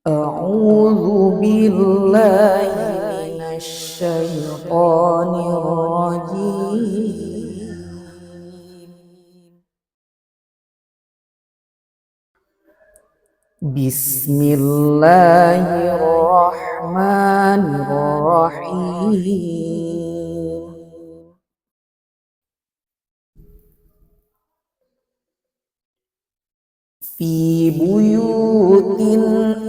أعوذ بالله من الشيطان الرجيم. بسم الله الرحمن الرحيم. في بيوت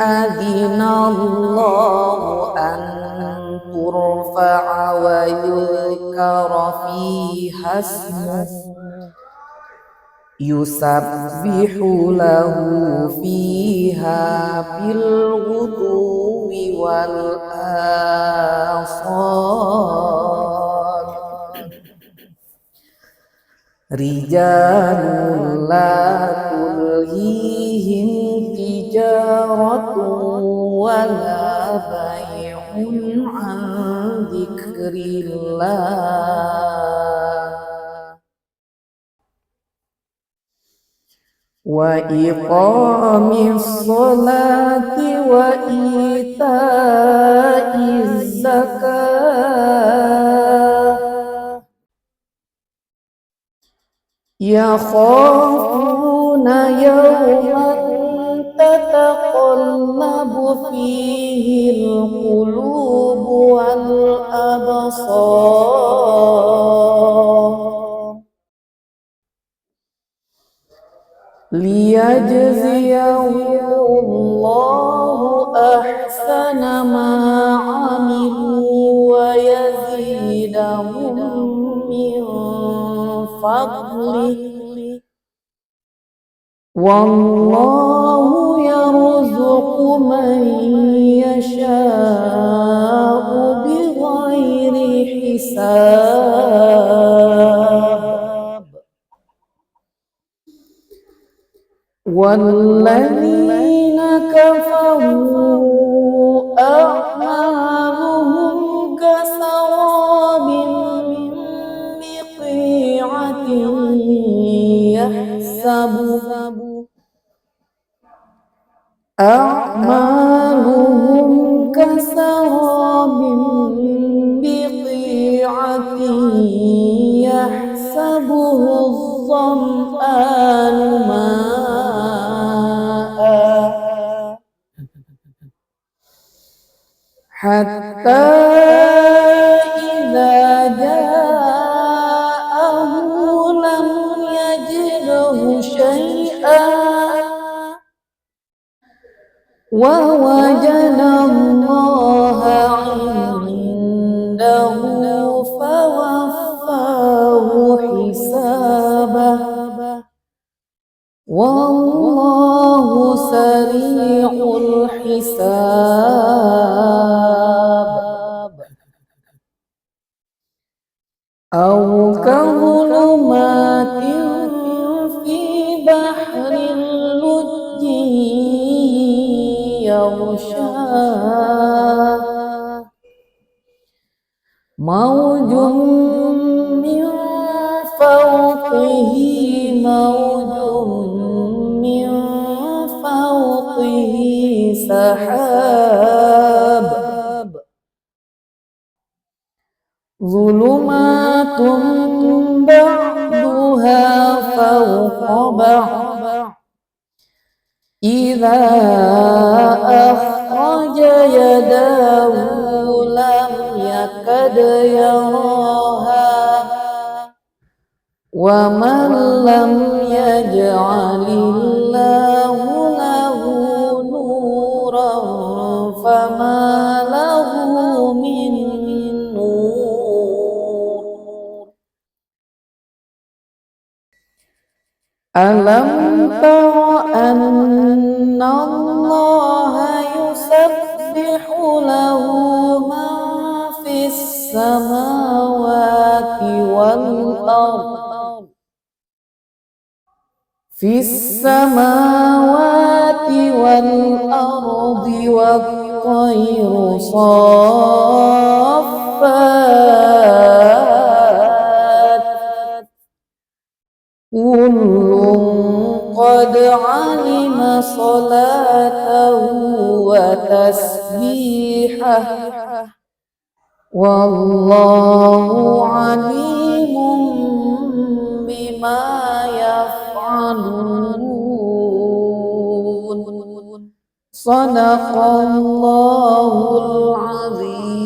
أذن الله أن ترفع ويذكر فيها اسمه يسبح له فيها بالغدو والآصال رجال لا تلهيهم تجارة ولا بيع عن ذكر الله وإقام الصلاة وإيتاء الزكاة يخافون يوما تتقلب فيه القلوب والأبصار ليجزيهم الله أحسن ما عملوا ويزيدهم من فضله والله يرزق من يشاء بغير حساب والذين كفروا أعمالهم كسراب بقيعة أعمالهم كسراب بقيعة يحسبه الظمآن ماء حتى إذا جاءه لم يجده شيئا ووجد الله عنده فوفاه حسابه والله سريع الحساب أو كظلمات في بحر لج يغشاه موج من فوقه موج من فوقه سحاب ظلمات بعضها فوق بعض إذا أخرج يده لم يكد يراها ومن لم يجعل الله له نورا فما له من نور ألم تر أن الله يسبح له ما في السماوات والأرض والطير صافات كل قد علم صلاته وتسبيحه والله عليم بما يفعلون. صدق الله العظيم.